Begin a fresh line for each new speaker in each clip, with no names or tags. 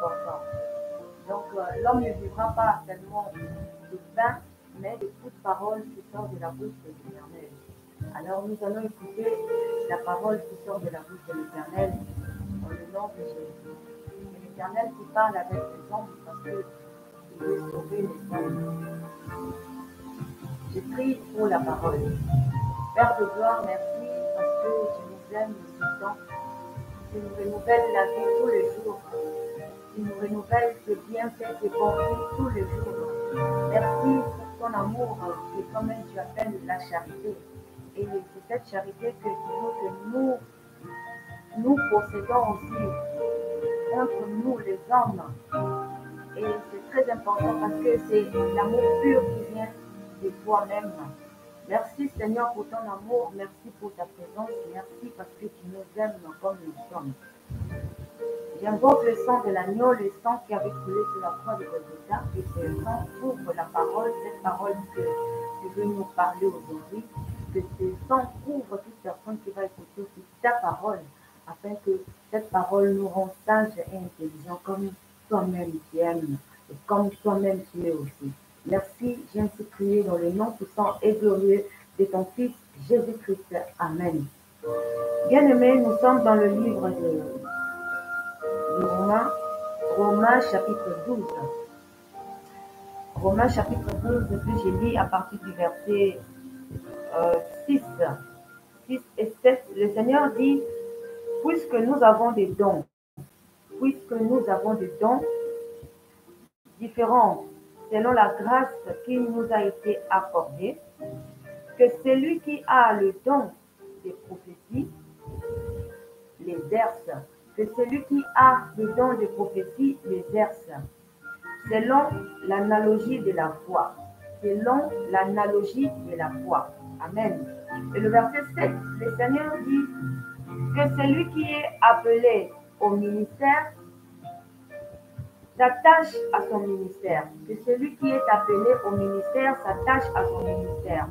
important. Donc, l'homme ne vivra pas seulement de pain, mais de toute parole qui sort de la bouche de l'Éternel. Alors, nous allons écouter la parole qui sort de la bouche de l'Éternel dans le nom de Jésus. C'est l'Éternel qui parle avec les hommes parce qu'il veut sauver les hommes. Je prie pour la parole. Père de gloire, merci parce que tu nous aimes tout le temps. Tu nous renouvelles la vie tous les jours. Tu nous renouvelles tes bienfaits, tes bontés tous les jours. Merci pour ton amour et comme tu appelles la charité. Et c'est cette charité que tu veux que nous possédons aussi entre nous les hommes. Et c'est très important parce que c'est l'amour pur qui vient de toi-même. Merci Seigneur pour ton amour, merci pour ta présence, merci parce que tu nous aimes comme nous sommes. J'invoque le sang de l'agneau, le sang qui avait coulé sur la croix de Golgotha, et ce sang couvre la parole, cette parole que tu veux nous parler aujourd'hui, que ce sang couvre toute personne qui va écouter aussi ta parole, afin que cette parole nous rende sages et intelligents comme toi-même tu aimes, et comme toi-même tu es aussi. Merci, j'ai ainsi prié dans le nom puissant et glorieux de ton Fils Jésus-Christ. Amen. Bien-aimés, nous sommes dans le livre de Romains chapitre 12. Romains chapitre 12, puis j'ai lu à partir du verset 6 et 7. Le Seigneur dit, puisque nous avons des dons différents selon la grâce qui nous a été accordée, que celui qui a le don des prophéties l'exerce, que celui qui a le don de prophétie l'exerce, selon l'analogie de la foi. Selon l'analogie de la foi. Amen. Et le verset 7, le Seigneur dit que celui qui est appelé au ministère s'attache à son ministère. Que celui qui est appelé au ministère s'attache à son ministère.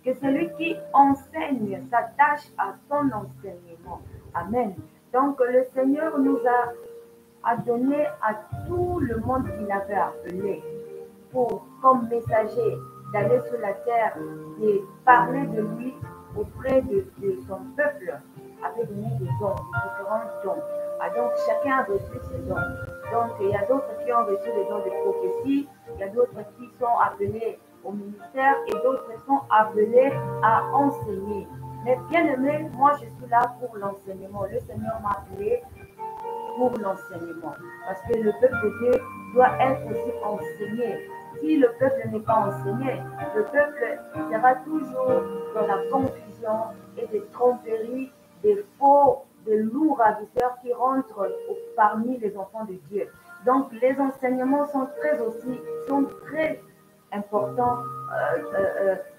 Que celui qui enseigne s'attache à son enseignement. Amen. Donc le Seigneur nous a donné à tout le monde qu'il avait appelé comme messager d'aller sur la terre et parler de lui auprès de son peuple, avait donné des dons, différents dons. Donc chacun a reçu ses dons. Donc il y a d'autres qui ont reçu les dons de prophétie, il y a d'autres qui sont appelés au ministère et d'autres sont appelés à enseigner. Mais bien aimé, moi je suis là pour l'enseignement. Le Seigneur m'a appelé pour l'enseignement. Parce que le peuple de Dieu doit être aussi enseigné. Si le peuple n'est pas enseigné, le peuple sera toujours dans la confusion et des tromperies, des faux, des lourds ravisseurs qui rentrent parmi les enfants de Dieu. Donc les enseignements sont très importants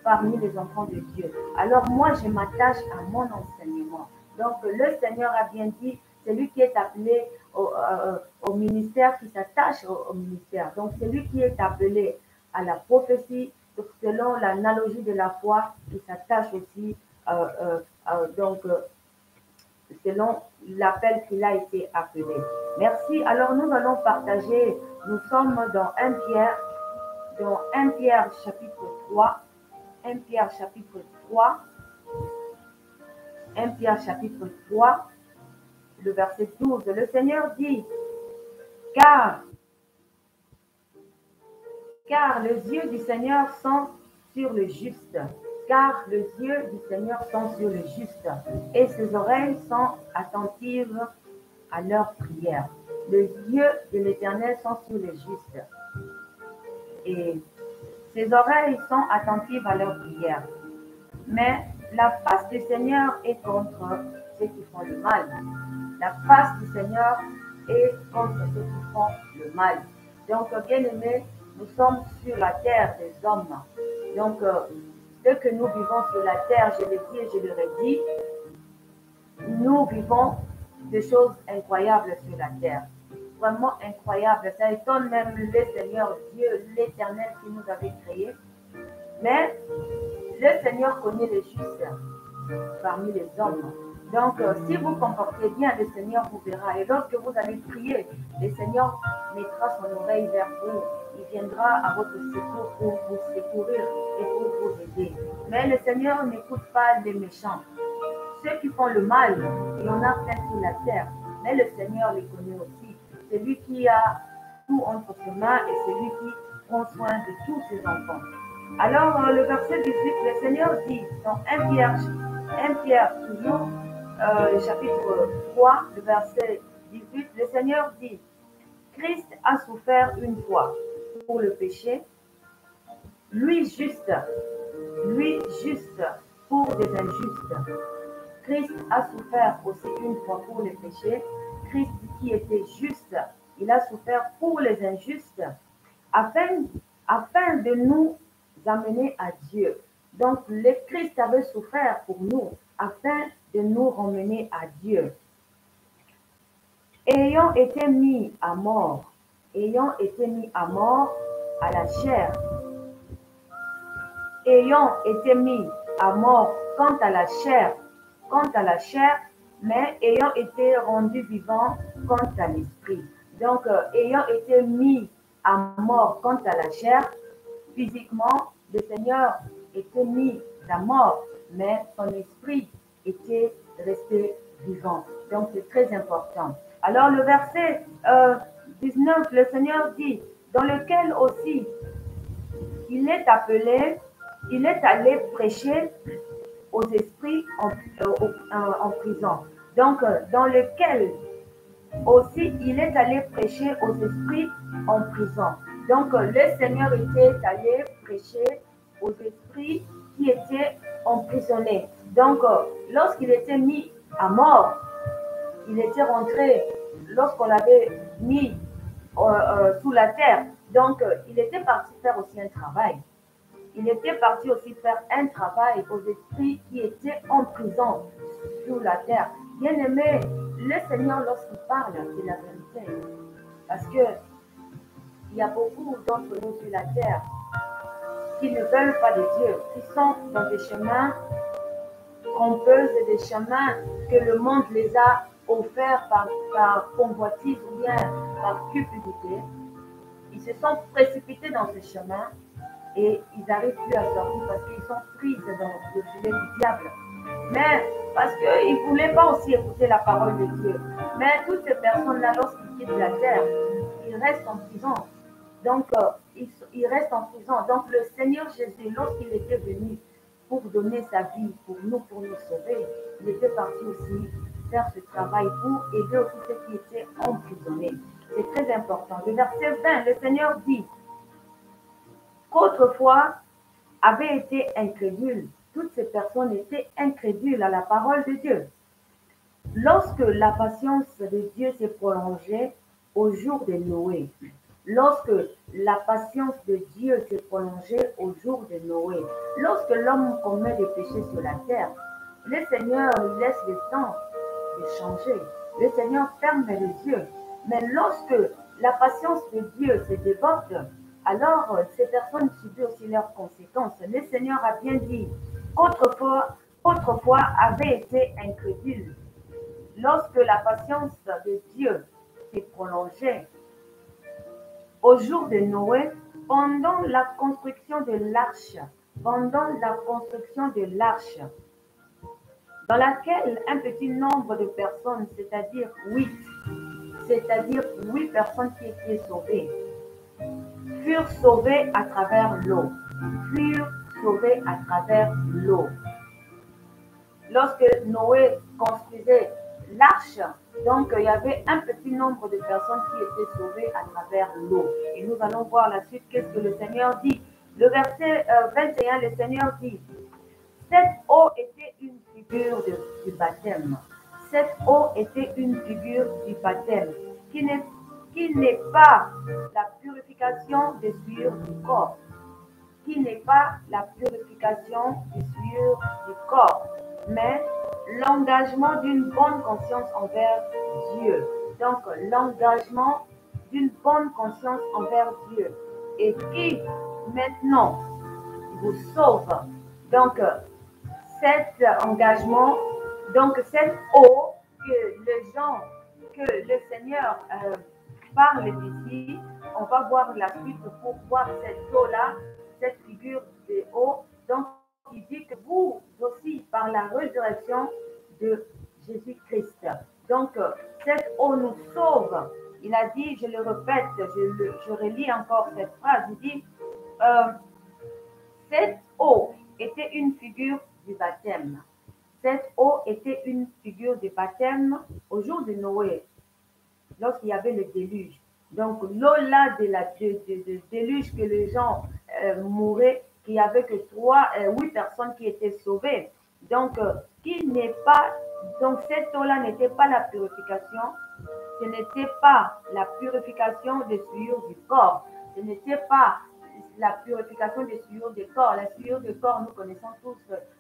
parmi les enfants de Dieu. Alors moi, je m'attache à mon enseignement. Donc le Seigneur a bien dit, celui qui est appelé au ministère, qui s'attache au ministère. Donc celui qui est appelé à la prophétie, selon l'analogie de la foi, qui s'attache aussi selon l'appel qu'il a été appelé. Merci. Alors nous allons partager, nous sommes dans 1 Pierre chapitre 3, 1 Pierre chapitre 3, 1 Pierre chapitre 3, le verset 12. Le Seigneur dit, car les yeux du Seigneur sont sur le juste, car les yeux du Seigneur sont sur le juste, et ses oreilles sont attentives à leurs prières. Les yeux de l'Éternel sont sur les justes, et ses oreilles sont attentives à leurs prières. Mais la face du Seigneur est contre ceux qui font le mal. La face du Seigneur est contre ceux qui font le mal. Donc, bien aimés, nous sommes sur la terre des hommes. Donc, ce que nous vivons sur la terre, je l'ai dit et je le redis, nous vivons des choses incroyables sur la terre. Vraiment incroyables. Ça étonne même le Seigneur Dieu, l'Éternel qui nous avait créés. Mais le Seigneur connaît les justes parmi les hommes. Donc, si vous comportez bien, le Seigneur vous verra. Et lorsque vous allez prier, le Seigneur mettra son oreille vers vous. Il viendra à votre secours pour vous secourir et pour vous aider. Mais le Seigneur n'écoute pas les méchants. Ceux qui font le mal, il y en a plein sur la terre. Mais le Seigneur les connaît aussi. C'est lui qui a tout entre ses mains et c'est lui qui prend soin de tous ses enfants. Alors, le verset 18, le Seigneur dit dans 1 Pierre toujours, le chapitre 3, le verset 18, le Seigneur dit, Christ a souffert une fois pour le péché, lui juste pour des injustes. Christ a souffert aussi une fois pour les péchés. Christ qui était juste, il a souffert pour les injustes, afin de nous amener à Dieu. Donc, le Christ avait souffert pour nous, afin de nous ramener à Dieu. Ayant été mis à mort à la chair, ayant été mis à mort quant à la chair, mais ayant été rendu vivant quant à l'esprit. Donc, ayant été mis à mort quant à la chair, physiquement, le Seigneur était mis à mort, mais son esprit était resté vivant. Donc, c'est très important. Alors, le verset 19, le Seigneur dit, dans lequel aussi il est allé prêcher aux esprits en prison. Donc, dans lequel aussi il est allé prêcher aux esprits en prison. Donc, le Seigneur était allé prêcher aux esprits qui étaient emprisonnés. Donc, lorsqu'il était mis à mort, il était rentré, lorsqu'on l'avait mis sous la terre, donc il était parti faire aussi un travail. Il était parti aussi faire un travail aux esprits qui étaient en prison sur la terre. Bien aimé, le Seigneur, lorsqu'il parle, c'est la vérité. Parce que il y a beaucoup d'entre nous sur la terre qui ne veulent pas de Dieu, qui sont dans des chemins trompeux et des chemins que le monde les a offerts par convoitise ou bien par cupidité. Ils se sont précipités dans ce chemin et ils n'arrivent plus à sortir parce qu'ils sont pris dans le filet du diable. Mais parce qu'ils ne voulaient pas aussi écouter la parole de Dieu. Mais toutes ces personnes-là, lorsqu'ils quittent la terre, ils restent en prison. Donc, ils restent en prison. Donc, le Seigneur Jésus, lorsqu'il était venu pour donner sa vie pour nous sauver, il était parti aussi faire ce travail pour aider aussi ceux qui étaient emprisonnés. C'est très important. Le verset 20, le Seigneur dit qu'autrefois avaient été incrédules. Toutes ces personnes étaient incrédules à la parole de Dieu. Lorsque la patience de Dieu s'est prolongée au jour de Noé, lorsque la patience de Dieu s'est prolongée au jour de Noé, lorsque l'homme commet des péchés sur la terre, le Seigneur lui laisse le temps de changer. Le Seigneur ferme les yeux. Mais lorsque la patience de Dieu se déborde, alors ces personnes subissent aussi leurs conséquences. Le Seigneur a bien dit qu'autrefois avait été incrédule. Lorsque la patience de Dieu s'est prolongée, au jour de Noé, pendant la construction de l'arche, dans laquelle un petit nombre de personnes, c'est-à-dire 8 personnes qui étaient sauvées, furent sauvées à travers l'eau. Lorsque Noé construisait l'arche, donc il y avait un petit nombre de personnes qui étaient sauvées à travers l'eau. Et nous allons voir la suite, qu'est-ce que le Seigneur dit. Le verset 21, le Seigneur dit, cette eau était une figure du baptême. Cette eau était une figure du baptême, qui n'est pas la purification des souillures du corps, mais l'engagement d'une bonne conscience envers Dieu. Donc, l'engagement d'une bonne conscience envers Dieu. Et qui, maintenant, vous sauve. Donc, cet engagement Donc, cette eau que les gens, que le Seigneur parle d'ici, on va voir la suite pour voir cette eau-là, cette figure de eau. Donc, il dit que vous aussi, par la résurrection de Jésus-Christ. Donc, cette eau nous sauve. Il a dit, je le répète, je relis encore cette phrase, il dit, euh, cette eau était une figure du baptême. Cette eau était une figure du baptême au jour de Noé, lorsqu'il y avait le déluge. Donc l'eau là de déluge que les gens mouraient, qu'il n'y avait que 8 personnes qui étaient sauvées. Donc, qui n'est pas, donc cette eau-là n'était pas la purification, ce n'était pas la purification des souillures du corps, ce n'était pas la purification des souillures du corps. La souillure du corps, nous connaissons tous,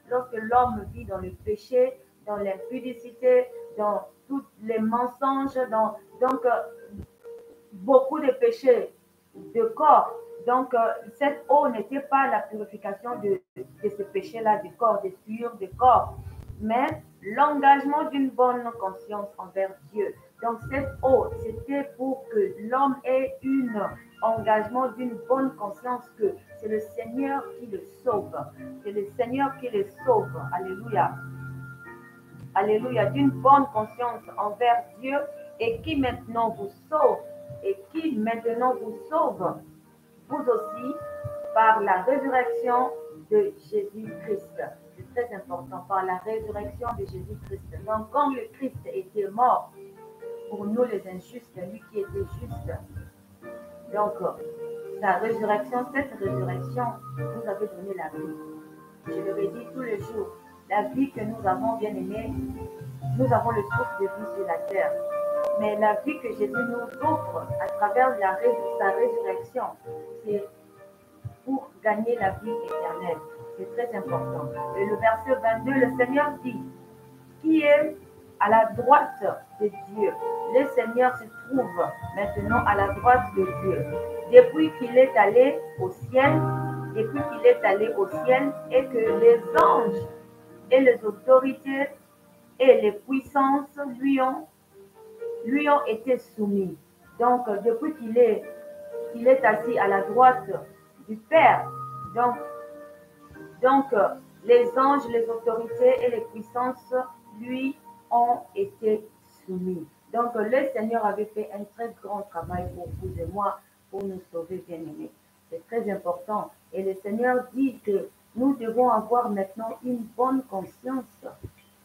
lorsque l'homme vit dans le péché, dans l'impudicité, dans tous les mensonges, donc beaucoup de péchés de corps. Donc, cette eau n'était pas la purification de ce péché-là du corps, des souillures du corps, mais l'engagement d'une bonne conscience envers Dieu. Donc, cette eau, c'était pour que l'homme ait un engagement d'une bonne conscience que c'est le Seigneur qui le sauve. C'est le Seigneur qui le sauve. Alléluia. Alléluia, d'une bonne conscience envers Dieu et qui maintenant vous sauve et qui maintenant vous sauve, vous aussi, par la résurrection de Jésus-Christ. C'est très important, par la résurrection de Jésus-Christ. Donc, quand le Christ était mort pour nous les injustes, lui qui était juste, donc sa résurrection, cette résurrection nous avait donné la vie. Je le redis tous les jours, la vie que nous avons bien aimée, nous avons le souffle de vie sur la terre. Mais la vie que Jésus nous offre à travers sa résurrection, c'est pour gagner la vie éternelle. C'est très important. Et le verset 22, le Seigneur dit, qui est à la droite de Dieu. Le Seigneur se trouve maintenant à la droite de Dieu. Depuis qu'il est allé au ciel, et que les anges et les autorités et les puissances lui ont été soumis. Donc, depuis qu'il est assis à la droite du Père, donc les anges, les autorités et les puissances lui ont été soumis. Donc, le Seigneur avait fait un très grand travail pour vous et moi, pour nous sauver, bien-aimés. C'est très important. Et le Seigneur dit que nous devons avoir maintenant une bonne conscience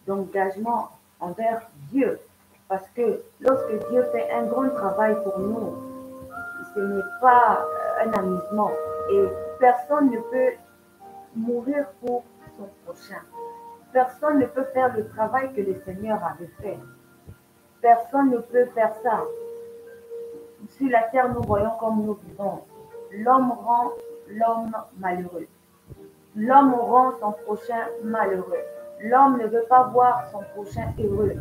d'engagement envers Dieu. Parce que lorsque Dieu fait un grand travail pour nous, ce n'est pas un amusement. Et personne ne peut mourir pour son prochain. Personne ne peut faire le travail que le Seigneur avait fait. Personne ne peut faire ça. Sur la terre, nous voyons comme nous vivons. L'homme rend l'homme malheureux. L'homme rend son prochain malheureux. L'homme ne veut pas voir son prochain heureux.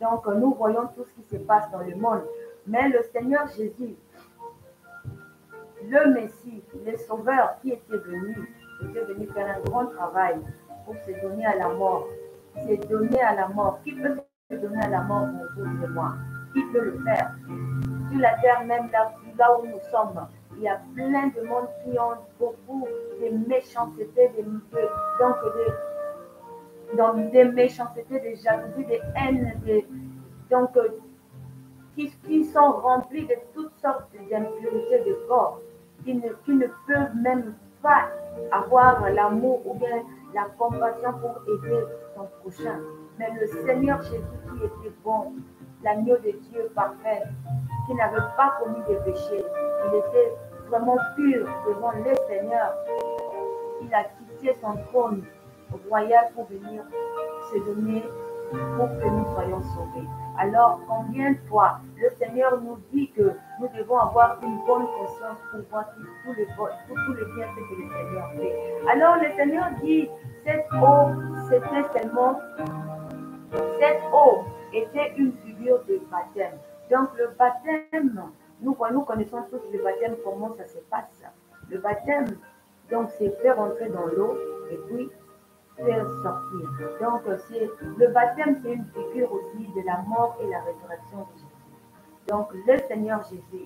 Donc, nous voyons tout ce qui se passe dans le monde. Mais le Seigneur Jésus, le Messie, le Sauveur qui était venu faire un grand travail pour se donner à la mort. Se donner à la mort. Qui peut se donner à la mort pour vous et moi? Qui peut le faire? Sur la terre, même là où nous sommes, il y a plein de monde qui ont beaucoup de méchanceté, donc des méchancetés, des jalousies, des haines, donc qui sont remplis de toutes sortes d'impuretés de corps, qui ne peuvent même pas avoir l'amour ou bien la compassion pour aider son prochain. Mais le Seigneur Jésus qui était bon, l'agneau de Dieu parfait, qui n'avait pas commis de péché, il était vraiment pur devant le Seigneur. Il a quitté son trône royal pour venir se donner pour que nous soyons sauvés. Alors, combien de fois le Seigneur nous dit que nous devons avoir une bonne conscience pour voir tous les bienfaits que le Seigneur fait. Alors, le Seigneur dit, cette eau était une figure de baptême. Donc, le baptême, nous connaissons tous le baptême, comment ça se passe. Le baptême, donc, c'est faire entrer dans l'eau et puis faire sortir. Donc, le baptême, c'est une figure aussi de la mort et la résurrection de Jésus. Donc, le Seigneur Jésus,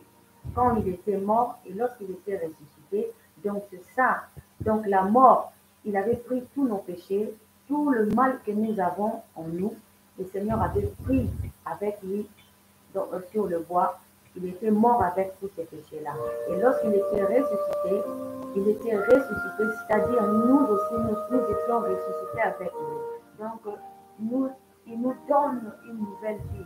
quand il était mort et lorsqu'il était ressuscité, donc c'est ça. Donc, la mort, il avait pris tous nos péchés, tout le mal que nous avons en nous. Le Seigneur avait pris avec lui donc, sur le bois. Il était mort avec tous ces péchés-là. Et lorsqu'il était ressuscité, c'est-à-dire nous aussi, nous étions ressuscités avec lui. Donc, il nous donne une nouvelle vie.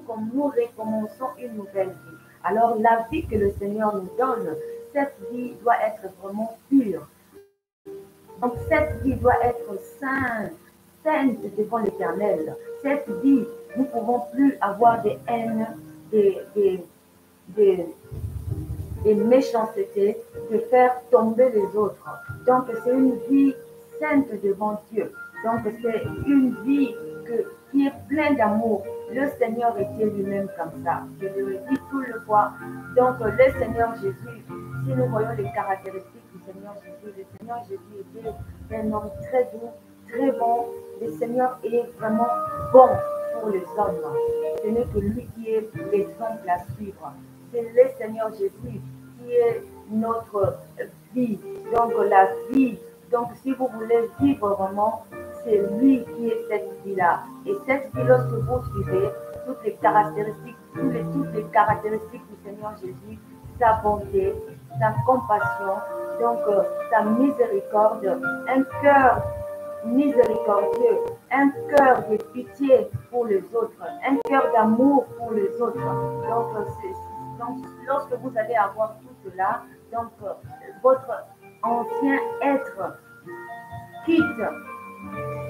Comme nous recommençons une nouvelle vie. Alors, la vie que le Seigneur nous donne, cette vie doit être vraiment pure. Donc, cette vie doit être sainte devant l'Éternel. Cette vie, nous ne pouvons plus avoir des haines, des méchancetés, de faire tomber les autres. Donc, c'est une vie sainte devant Dieu. Donc, c'est une vie qui est pleine d'amour. Le Seigneur était lui-même comme ça. Je le dis tout le fois. Donc, le Seigneur Jésus, si nous voyons les caractéristiques du Seigneur Jésus, le Seigneur Jésus était un homme très doux, très bon. Le Seigneur est vraiment bon pour les hommes. Ce n'est que lui qui est l'exemple à suivre. C'est le Seigneur Jésus qui est notre vie. Donc, la vie. Donc, si vous voulez vivre vraiment, c'est lui qui est cette vie-là. Et cette vie, lorsque vous suivez toutes les caractéristiques du Seigneur Jésus, sa bonté, sa compassion, donc sa miséricorde, un cœur miséricordieux, un cœur de pitié pour les autres, un cœur d'amour pour les autres. Donc, lorsque vous allez avoir tout cela, donc votre ancien être quitte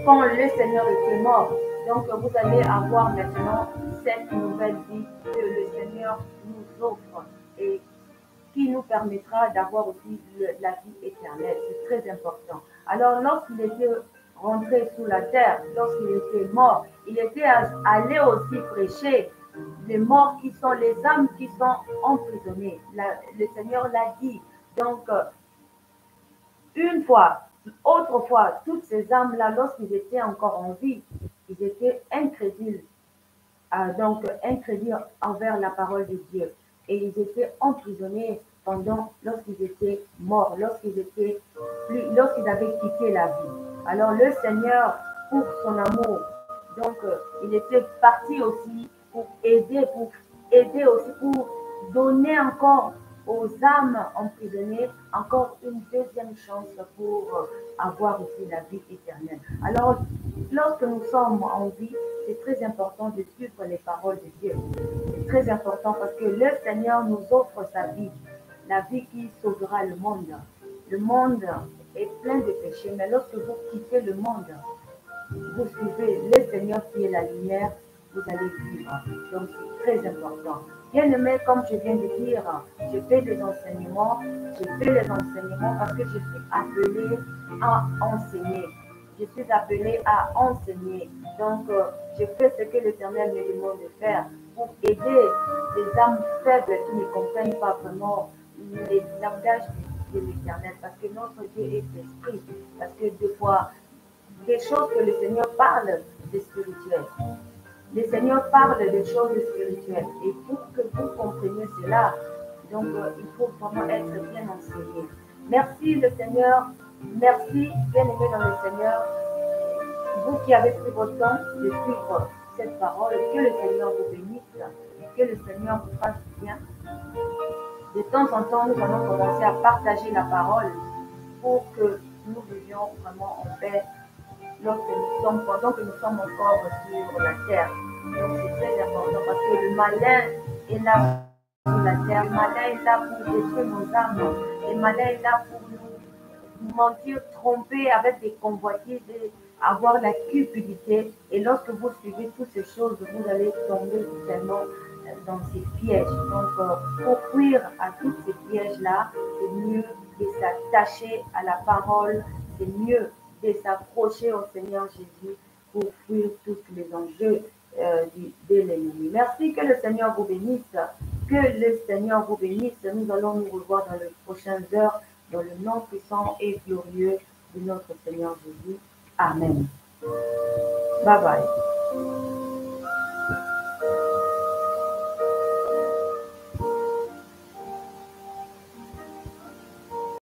quand le Seigneur était mort. Donc, vous allez avoir maintenant cette nouvelle vie que le Seigneur nous offre et qui nous permettra d'avoir aussi la vie éternelle. C'est très important. Alors, lorsqu'il était rentré sous la terre, lorsqu'il était mort, il était allé aussi prêcher les morts qui sont les âmes qui sont emprisonnées. Le Seigneur l'a dit. Donc, une fois, autrefois, toutes ces âmes-là, lorsqu'ils étaient encore en vie, ils étaient incrédules, incrédules envers la parole de Dieu. Et ils étaient emprisonnés lorsqu'ils étaient morts, lorsqu'ils avaient quitté la vie. Alors le Seigneur, pour son amour, donc il était parti aussi pour aider aussi, pour donner encore aux âmes emprisonnées encore une deuxième chance pour avoir aussi la vie éternelle. Alors, lorsque nous sommes en vie, c'est très important de suivre les paroles de Dieu. C'est très important parce que le Seigneur nous offre sa vie, la vie qui sauvera le monde. Le monde est plein de péchés, mais lorsque vous quittez le monde, vous suivez le Seigneur qui est la lumière, vous allez vivre. Donc c'est très important. Bien aimé, comme je viens de dire, je fais des enseignements. Je fais les enseignements parce que je suis appelée à enseigner. Je suis appelée à enseigner. Donc, je fais ce que l'Éternel me demande de faire pour aider les âmes faibles qui ne comprennent pas vraiment les langages de l'Éternel. Parce que notre Dieu est esprit. Parce que des fois, des choses que le Seigneur parle, c'est spirituel. Le Seigneur parle des choses spirituelles. Et pour que vous compreniez cela, donc il faut vraiment être bien enseigné. Merci le Seigneur. Merci, bien-aimés dans le Seigneur. Vous qui avez pris votre temps de suivre cette parole, que le Seigneur vous bénisse et que le Seigneur vous fasse bien. De temps en temps, nous allons commencer à partager la parole pour que nous vivions vraiment en paix pendant que nous sommes encore sur la terre. Donc c'est très important parce que le malin est là sur la terre, le malin est là pour détruire nos âmes, le malin est là pour nous mentir, tromper avec des convoitises, avoir la cupidité. Et lorsque vous suivez toutes ces choses, vous allez tomber tellement dans ces pièges. Donc pour fuir à tous ces pièges-là, c'est mieux de s'attacher à la parole, c'est mieux de s'approcher au Seigneur Jésus pour fuir tous les enjeux de l'ennemi. Merci, que le Seigneur vous bénisse, que le Seigneur vous bénisse. Nous allons nous revoir dans les prochaines heures dans le nom puissant et glorieux de notre Seigneur Jésus. Amen. Bye bye.